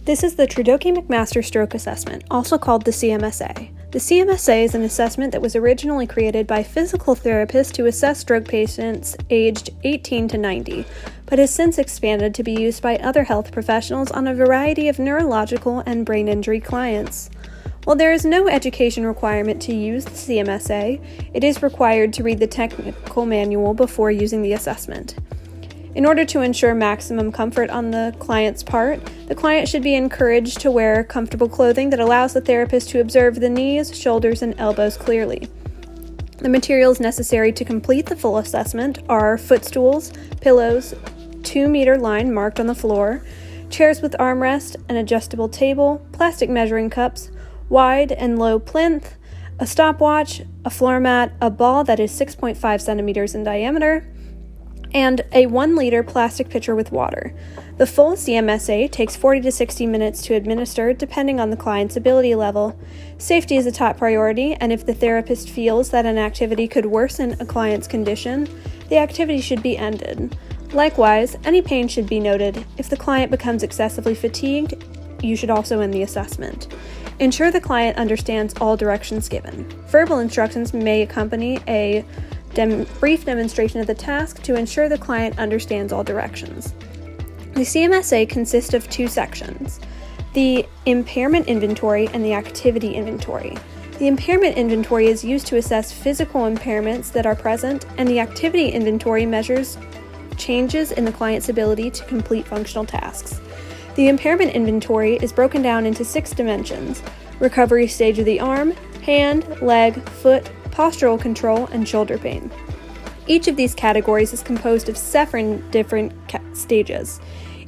This is the Cherdoke-McMaster Stroke Assessment, also called the CMSA. The CMSA is an assessment that was originally created by physical therapists to assess stroke patients aged 18 to 90, but has since expanded to be used by other health professionals on a variety of neurological and brain injury clients. While there is no education requirement to use the CMSA, it is required to read the technical manual before using the assessment. In order to ensure maximum comfort on the client's part, the client should be encouraged to wear comfortable clothing that allows the therapist to observe the knees, shoulders, and elbows clearly. The materials necessary to complete the full assessment are footstools, pillows, 2-meter line marked on the floor, chairs with armrest, an adjustable table, plastic measuring cups, wide and low plinth, a stopwatch, a floor mat, a ball that is 6.5 centimeters in diameter, and a 1-liter plastic pitcher with water. The full CMSA takes 40 to 60 minutes to administer, depending on the client's ability level. Safety is a top priority, and if the therapist feels that an activity could worsen a client's condition, the activity should be ended. Likewise, any pain should be noted. If the client becomes excessively fatigued, you should also end the assessment. Ensure the client understands all directions given. Verbal instructions may accompany a brief demonstration of the task to ensure the client understands all directions. The CMSA consists of 2 sections, the impairment inventory and the activity inventory. The impairment inventory is used to assess physical impairments that are present, and the activity inventory measures changes in the client's ability to complete functional tasks. The impairment inventory is broken down into 6 dimensions: recovery stage of the arm, hand, leg, foot, postural control, and shoulder pain. Each of these categories is composed of 7 different stages,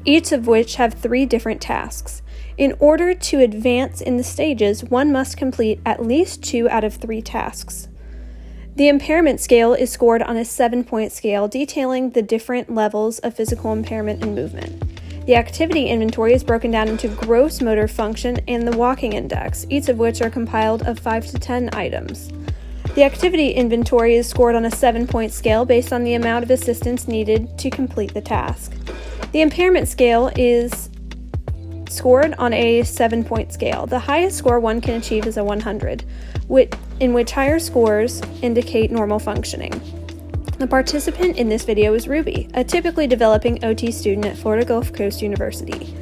each of which have 3 different tasks. In order to advance in the stages, one must complete at least 2 out of 3 tasks. The impairment scale is scored on a 7-point scale detailing the different levels of physical impairment and movement. The activity inventory is broken down into gross motor function and the walking index, each of which are compiled of 5 to 10 items. The activity inventory is scored on a 7-point scale based on the amount of assistance needed to complete the task. The impairment scale is scored on a 7-point scale. The highest score one can achieve is a 100, in which higher scores indicate normal functioning. The participant in this video is Ruby, a typically developing OT student at Florida Gulf Coast University.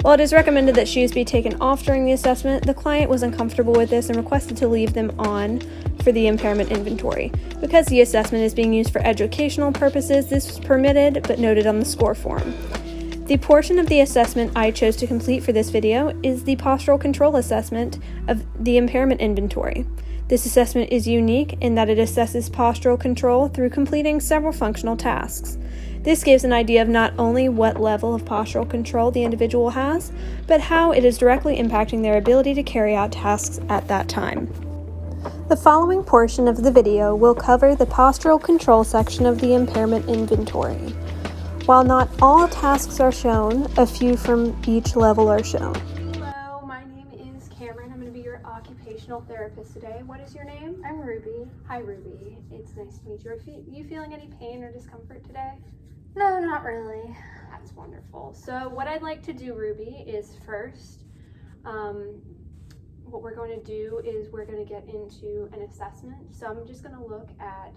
While it is recommended that shoes be taken off during the assessment, the client was uncomfortable with this and requested to leave them on for the impairment inventory. Because the assessment is being used for educational purposes, this was permitted but noted on the score form. The portion of the assessment I chose to complete for this video is the postural control assessment of the impairment inventory. This assessment is unique in that it assesses postural control through completing several functional tasks. This gives an idea of not only what level of postural control the individual has, but how it is directly impacting their ability to carry out tasks at that time. The following portion of the video will cover the postural control section of the impairment inventory. While not all tasks are shown, a few from each level are shown. Hello, my name is Cameron. I'm going to be your occupational therapist today. What is your name? I'm Ruby. Hi, Ruby. It's nice to meet you. Are you feeling any pain or discomfort today? No, not really. That's wonderful. So what I'd like to do, Ruby, is first, what we're going to do is we're going to get into an assessment. So I'm just going to look at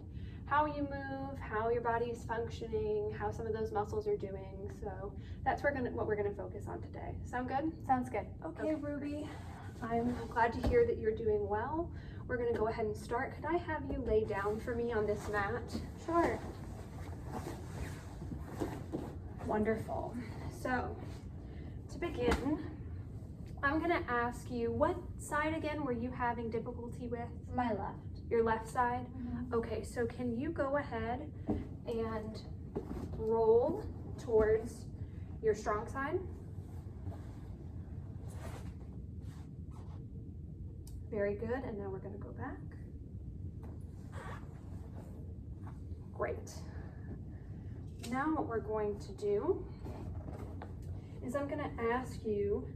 how you move, how your body is functioning, how some of those muscles are doing. So that's what we're going to focus on today. Sound good? Sounds good. Okay, Ruby, I'm glad to hear that you're doing well. We're going to go ahead and start. Could I have you lay down for me on this mat? Sure. Wonderful. So, to begin, I'm going to ask you, what side again were you having difficulty with? My left. Your left side? Mm-hmm. Okay, so can you go ahead and roll towards your strong side? Very good, and now we're going to go back. Great. Now what we're going to do is I'm going to ask you,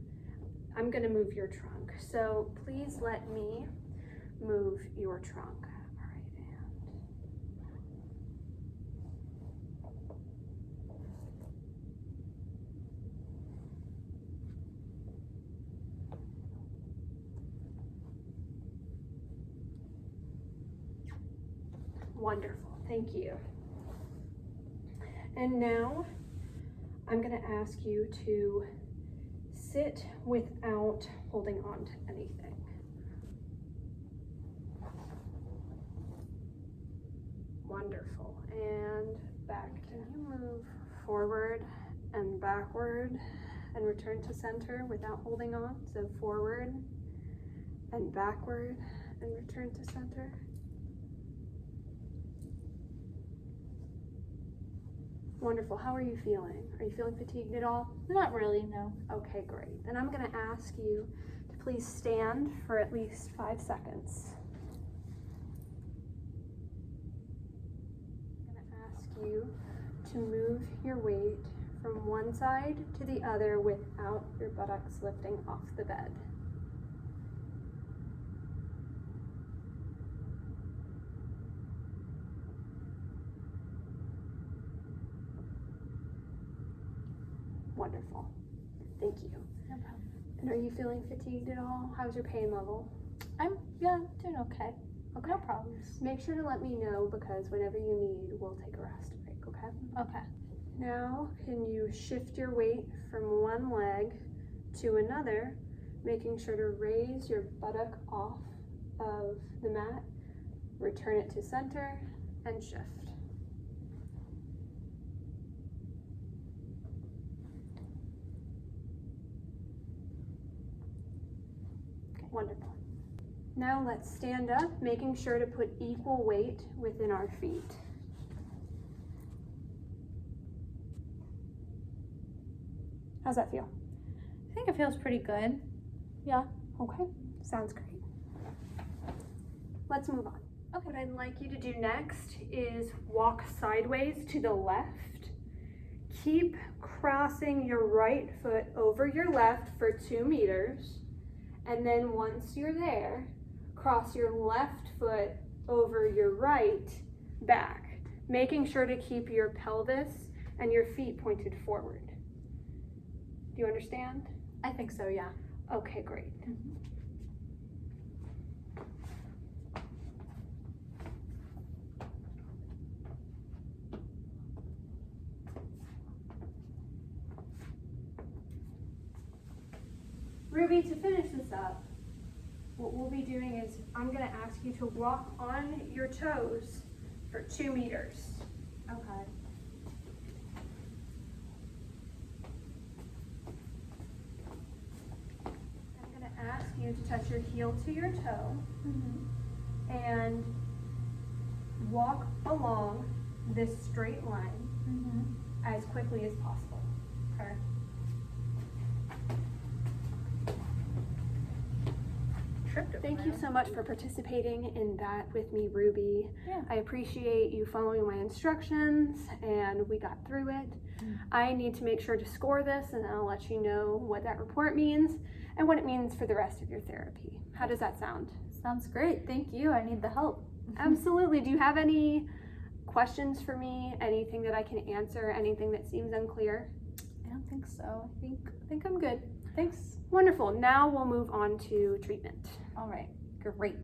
I'm going to move your trunk. So please let me move your trunk. All right, Wonderful, thank you. And now I'm going to ask you to sit without holding on to anything. Wonderful. And back. Can you move forward and backward and return to center without holding on? So forward and backward and return to center. Wonderful. How are you feeling? Are you feeling fatigued at all? Not really, no. Okay, great. Then I'm going to ask you to please stand for at least 5 seconds. I'm going to ask you to move your weight from one side to the other without your buttocks lifting off the bed. Wonderful. Thank you. No problem. And are you feeling fatigued at all? How's your pain level? I'm doing okay. No problems. Make sure to let me know because whenever you need, we'll take a rest break, okay? Okay. Now, can you shift your weight from one leg to another, making sure to raise your buttock off of the mat, return it to center, and shift. Wonderful. Now let's stand up, making sure to put equal weight within our feet. How's that feel? I think it feels pretty good. Yeah. Okay, sounds great. Let's move on. Okay. What I'd like you to do next is walk sideways to the left. Keep crossing your right foot over your left for 2 meters. And then once you're there, cross your left foot over your right back, making sure to keep your pelvis and your feet pointed forward. Do you understand? I think so, yeah. Okay, great. Ruby, to finish this up, what we'll be doing is I'm going to ask you to walk on your toes for 2 meters. Okay. I'm going to ask you to touch your heel to your toe and walk along this straight line as quickly as possible. Okay. Thank you so much for participating in that with me, Ruby. Yeah. I appreciate you following my instructions and we got through it. I need to make sure to score this and I'll let you know what that report means and what it means for the rest of your therapy. How does that sound? Sounds great. Thank you. I need the help. Absolutely. Do you have any questions for me? Anything that I can answer? Anything that seems unclear? I don't think so. I think I'm good. Thanks. Wonderful. Now we'll move on to treatment. All right. Great.